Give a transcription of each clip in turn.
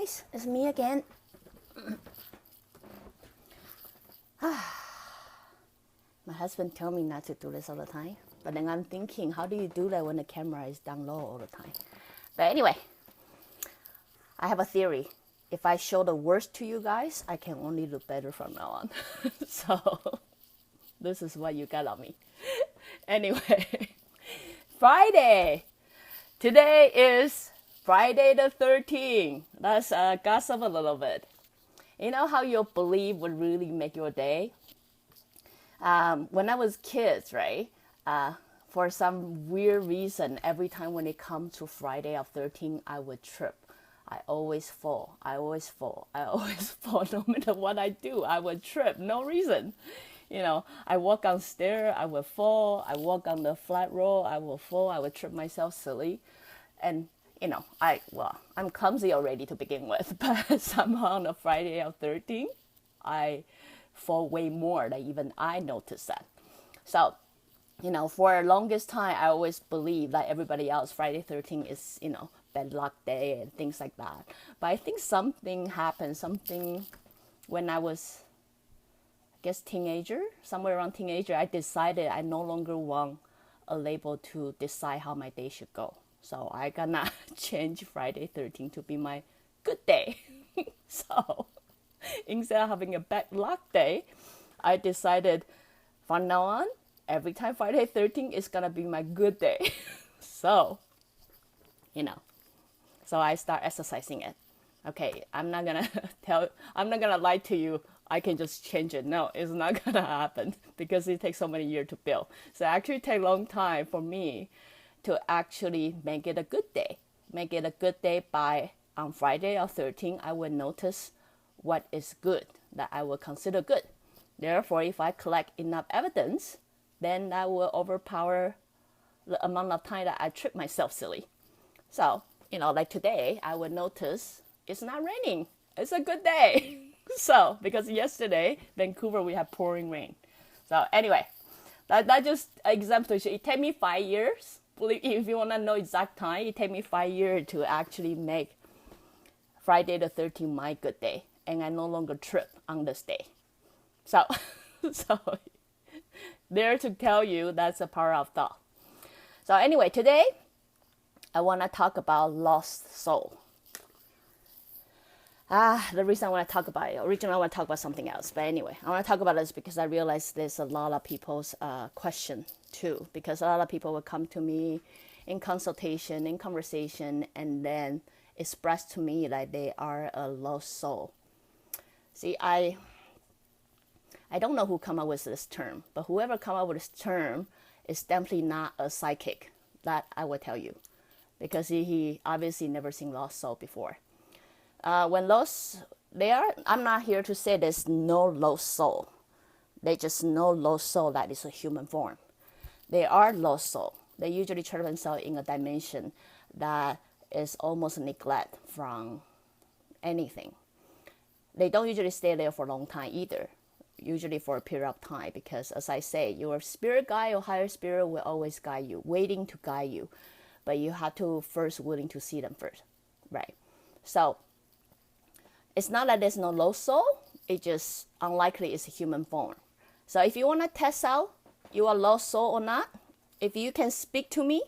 guys, it's me again. My husband told me not to do this all the time, but then I'm thinking, how do you do that when the camera is down low all the time? But anyway, I have a theory. If I show the worst to you guys, I can only do better from now on. So this is what you got on me. Anyway, Friday. Today is Friday the 13th. Let's gossip a little bit. You know how your belief would really make your day? When I was kids, right? For some weird reason, every time when it comes to Friday of 13, I would trip. I always fall. No matter what I do, I would trip. No reason. You know, I walk on stairs, I would fall. I walk on the flat road, I will fall. I would trip myself silly. And, you know, I'm clumsy already to begin with. But somehow on a Friday of 13, I fall way more than even I noticed that. So, you know, for the longest time, I always believed that everybody else, Friday 13 is, you know, bad luck day and things like that. But I think something happened, when I was, I guess, teenager, somewhere around teenager, I decided I no longer want a label to decide how my day should go. So I gonna change Friday 13 to be my good day. So instead of having a bad luck day, I decided from now on, every time Friday 13 is gonna be my good day. So, you know, so I start exercising it. Okay, I'm not gonna lie to you, I can just change it. No, it's not gonna happen because it takes so many years to build. So it actually takes a long time for me to actually make it a good day. Make it a good day by on Friday or 13, I will notice what is good that I will consider good. Therefore, if I collect enough evidence, then that will overpower the amount of time that I trip myself silly. So, you know, like today, I would notice it's not raining. It's a good day. So, because yesterday, Vancouver, we had pouring rain. So anyway, that just exemplifies. It take me 5 years. If you want to know exact time, it take me 5 years to actually make Friday the 13th my good day. And I no longer trip on this day. So there to tell you that's the power of thought. So anyway, today, I want to talk about lost soul. The reason I want to talk about it, originally I want to talk about something else. But anyway, I want to talk about this because I realize there's a lot of people's question too. Because a lot of people will come to me in consultation, in conversation, and then express to me that they are a lost soul. See, I don't know who come up with this term, but whoever come up with this term is definitely not a psychic. That I will tell you. Because he obviously never seen lost soul before. I'm not here to say there's no lost soul. They just know lost soul that is a human form. They are lost soul. They usually trap themselves in a dimension that is almost neglect from anything. They don't usually stay there for a long time either. Usually for a period of time, because as I say, your spirit guide or higher spirit will always guide you, waiting to guide you. But you have to first willing to see them first, right? So it's not that there's no lost soul. It just unlikely it's a human form. So if you want to test out you are lost soul or not, if you can speak to me,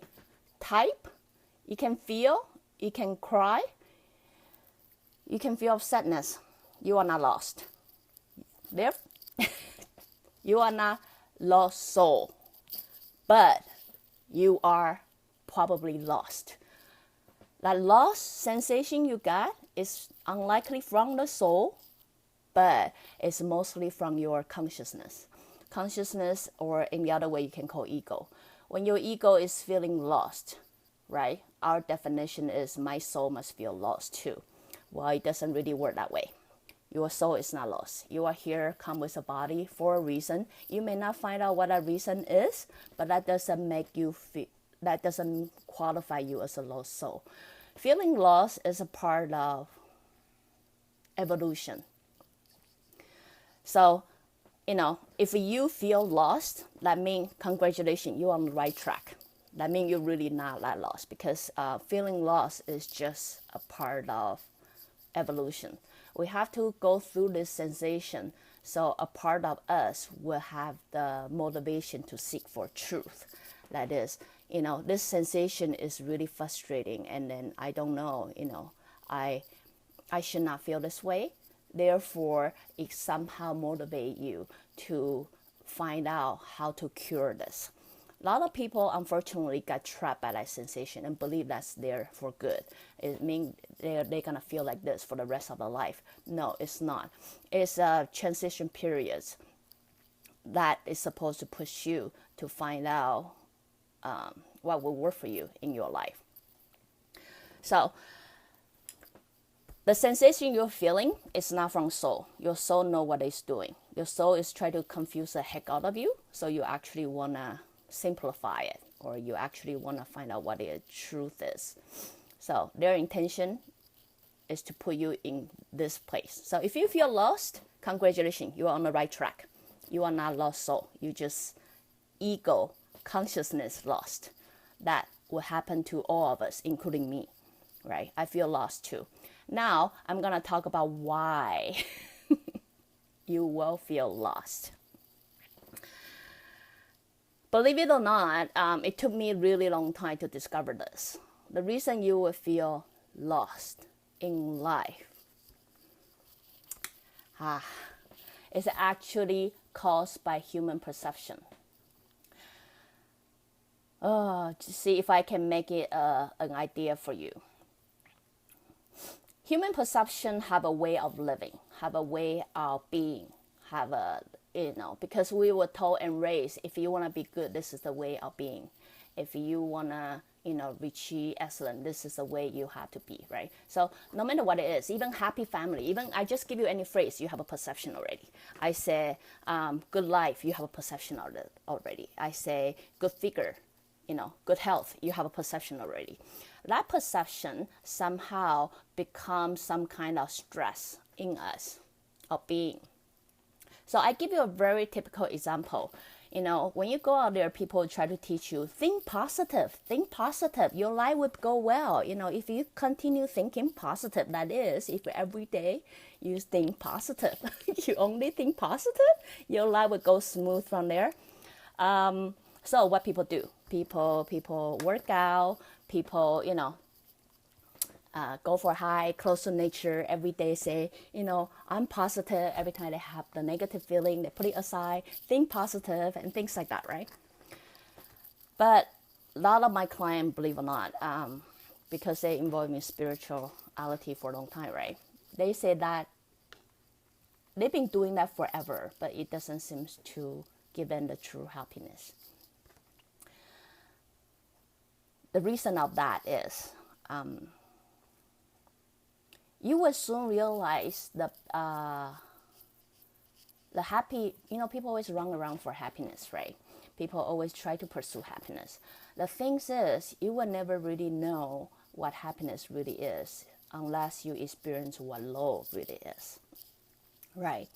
type, you can feel, you can cry, you can feel sadness, you are not lost. Therefore, you are not lost soul, but you are probably lost. That lost sensation you got is unlikely from the soul, but it's mostly from your consciousness. Consciousness, or in the other way you can call ego. When your ego is feeling lost, right? Our definition is my soul must feel lost too. Well, it doesn't really work that way. Your soul is not lost. You are here, come with a body for a reason. You may not find out what that reason is, but that doesn't make you feel, that doesn't qualify you as a lost soul. Feeling lost is a part of evolution. So, you know, if you feel lost, that means congratulations, you're on the right track. That means you're really not that lost, because feeling lost is just a part of evolution. We have to go through this sensation, so a part of us will have the motivation to seek for truth. That is, this sensation is really frustrating, and then I don't know, I should not feel this way. Therefore, it somehow motivates you to find out how to cure this. A lot of people, unfortunately, got trapped by that sensation and believe that's there for good. It means they're going to feel like this for the rest of their life. No, it's not. It's a transition period that is supposed to push you to find out what will work for you in your life. So, the sensation you're feeling is not from soul. Your soul knows what it's doing. Your soul is trying to confuse the heck out of you, so you actually want to simplify it, or you actually want to find out what the truth is. So their intention is to put you in this place. So if you feel lost, congratulations, you are on the right track. You are not lost soul. You just ego, consciousness lost. That will happen to all of us, including me, right? I feel lost too. Now I'm going to talk about why you will feel lost. Believe it or not, it took me a really long time to discover this. The reason you will feel lost in life is actually caused by human perception. To see if I can make it an idea for you. Human perception have a way of living, have a way of being, have a, because we were told and raised, if you want to be good, this is the way of being. If you want to, reach excellence, this is the way you have to be, right? So no matter what it is, even happy family, even I just give you any phrase, you have a perception already. I say good life, you have a perception of it already. I say good figure, good health, you have a perception already. That perception somehow becomes some kind of stress in us of being. So I give you a very typical example. When you go out there, people try to teach you, think positive, your life would go well. If you continue thinking positive, that is, if every day you think positive, you only think positive, your life would go smooth from there. So what people do, people work out, people, go for a hike, close to nature, every day say, I'm positive. Every time they have the negative feeling, they put it aside, think positive, and things like that, right? But a lot of my clients, believe it or not, because they involve in spirituality for a long time, right? They say that they've been doing that forever, but it doesn't seem to give them the true happiness. The reason of that is, you will soon realize the happy, people always run around for happiness, right? People always try to pursue happiness. The thing is, you will never really know what happiness really is unless you experience what love really is, right?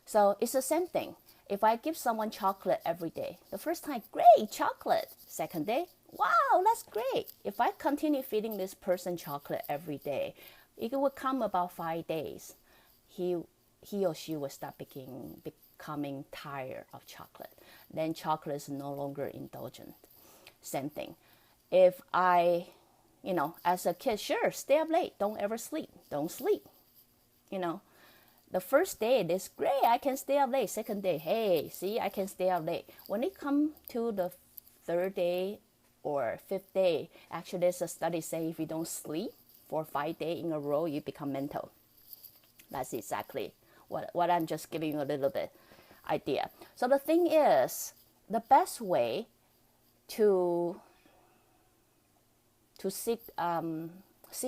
So it's the same thing. If I give someone chocolate every day, the first time, great, chocolate. Second day, wow, that's great. If I continue feeding this person chocolate every day, it will come about 5 days. He or she will start becoming tired of chocolate. Then chocolate is no longer indulgent. Same thing. If I, as a kid, sure, stay up late. Don't ever sleep. Don't sleep. The first day, it's great. I can stay up late. Second day, hey, see, I can stay up late. When it comes to the third day or fifth day, actually, there's a study saying if you don't sleep for 5 days in a row, you become mental. That's exactly what I'm just giving you a little bit idea. So the thing is, the best way to seek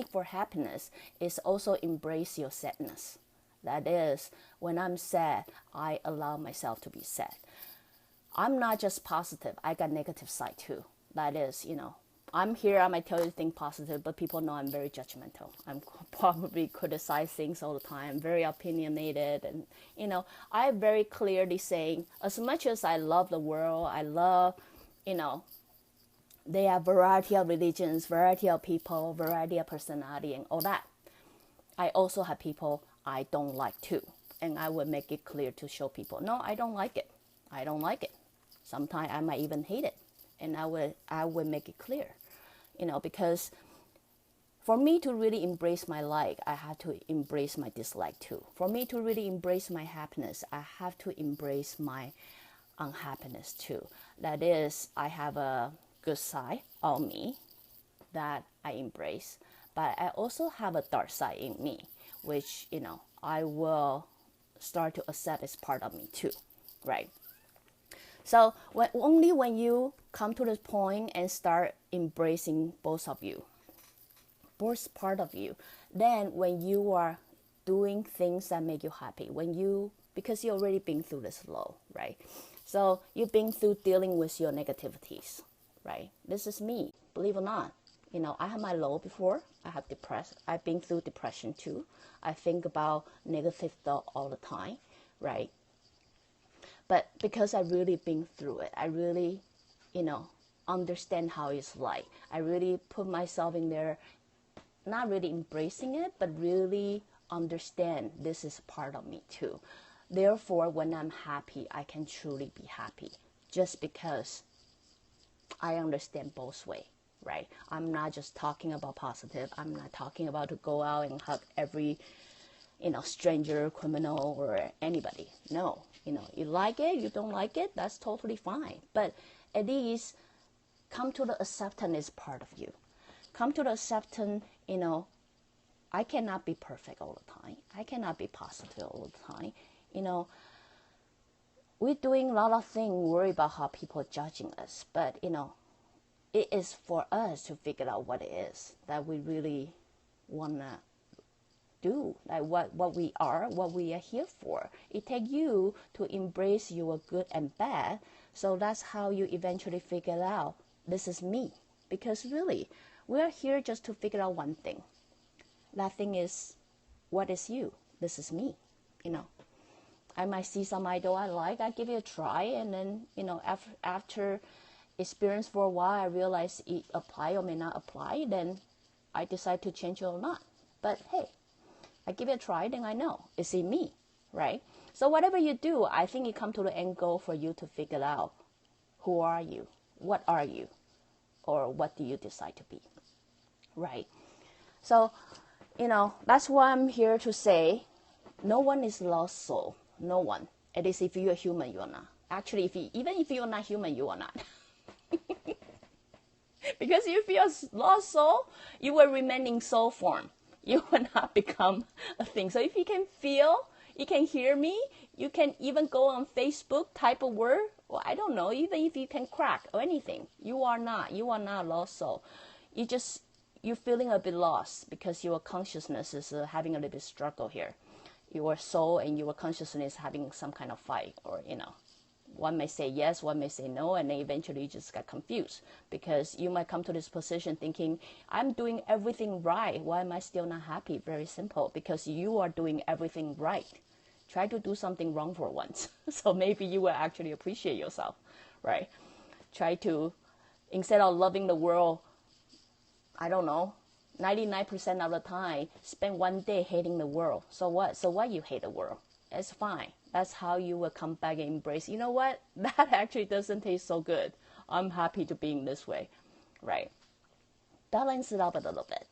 for happiness is also embrace your sadness. That is, when I'm sad, I allow myself to be sad. I'm not just positive. I got negative side too. That is, I'm here, I might tell you to think positive, but people know I'm very judgmental. I'm probably criticize things all the time, very opinionated. And, I'm very clearly saying, as much as I love the world, I love, they have variety of religions, variety of people, variety of personality, and all that. I also have people I don't like too. And I would make it clear to show people, no, I don't like it. I don't like it. Sometimes I might even hate it. And I would make it clear, because for me to really embrace my like, I have to embrace my dislike too. For me to really embrace my happiness, I have to embrace my unhappiness too. That is, I have a good side of me that I embrace, but I also have a dark side in me, which, I will start to accept as part of me too, right? So only when you come to this point and start embracing both part of you, then when you are doing things that make you happy, because you've already been through this low, right? So you've been through dealing with your negativities, right? This is me, believe it or not. I had my low before. I've been through depression too. I think about negative thought all the time, right? But because I really been through it, I really, understand how it's like. I really put myself in there, not really embracing it, but really understand this is part of me too. Therefore, when I'm happy, I can truly be happy just because I understand both ways. Right? I'm not just talking about positive. I'm not talking about to go out and hug every, stranger, criminal, or anybody. No, you like it, you don't like it, that's totally fine. But at least come to the acceptance is part of you. Come to the acceptance, I cannot be perfect all the time. I cannot be positive all the time. We're doing a lot of things, worry about how people are judging us. But, it is for us to figure out what it is that we really want to do, like what we are here for. It takes you to embrace your good and bad. So that's how you eventually figure out, this is me. Because really, we're here just to figure out one thing. That thing is, what is you? This is me, I might see some idol I like, I give it a try, and then, after experience for a while, I realize it apply or may not apply, then I decide to change it or not. But hey, I give it a try, then I know it's in me, right? So whatever you do, I think it comes to the end goal for you to figure out, who are you? What are you? Or what do you decide to be, right? So, that's why I'm here to say, no one is lost soul. No one. At least if you're human, you are not. Actually, even if you're not human, you are not. Because if you're lost soul, you will remain in soul form. You will not become a thing. So if you can feel, you can hear me, you can even go on Facebook, type a word, or I don't know, even if you can crack or anything, you are not a lost soul. You're feeling a bit lost because your consciousness is having a little bit struggle here. Your soul and your consciousness having some kind of fight, or, one may say yes, one may say no, and then eventually you just get confused because you might come to this position thinking, I'm doing everything right. Why am I still not happy? Very simple, because you are doing everything right. Try to do something wrong for once. So maybe you will actually appreciate yourself, right? Try to, instead of loving the world, I don't know, 99% of the time, spend one day hating the world. So what? So why you hate the world? It's fine. That's how you will come back and embrace, you know what? That actually doesn't taste so good. I'm happy to be in this way, right? Balance it up a little bit.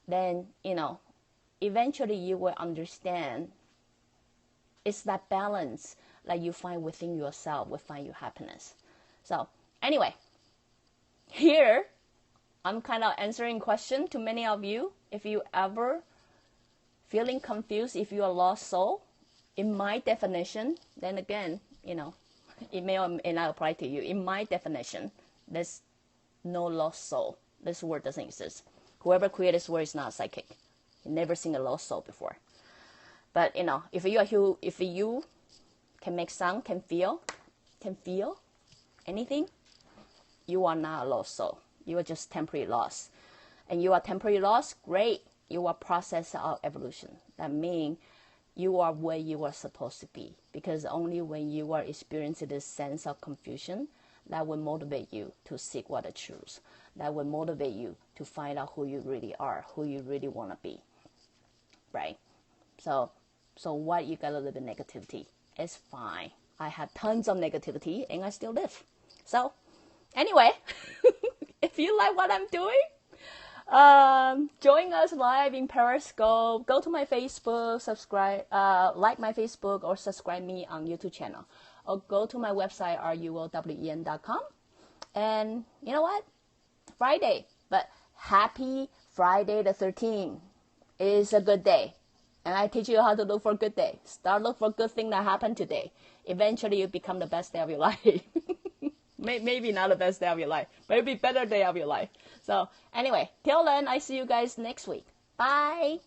Then, eventually you will understand it's that balance that you find within yourself will find you happiness. So anyway, here, I'm kind of answering question to many of you. If you ever feeling confused, if you're a lost soul, in my definition, then again, it may or may not apply to you. In my definition, there's no lost soul. This word doesn't exist. Whoever created this word is not psychic. You've never seen a lost soul before. But, if you can make sound, can feel anything, you are not a lost soul. You are just temporary lost. And you are temporary lost, great. You are process of evolution. That means you are where you are supposed to be. Because only when you are experiencing this sense of confusion, that will motivate you to seek what the truth. That will motivate you to find out who you really are, who you really want to be. right? So what you gotta live in negativity? It's fine. I have tons of negativity and I still live. So anyway, if you like what I'm doing, join us live in Periscope. Go to my Facebook, subscribe, like my Facebook, or subscribe me on YouTube channel. Or go to my website, ruowen.com. And you know what? Friday, but happy Friday the 13th is a good day. And I teach you how to look for a good day. Start look for good thing that happened today. Eventually, you become the best day of your life. Maybe not the best day of your life, but it'll be better day of your life. So anyway, till then, I see you guys next week. Bye.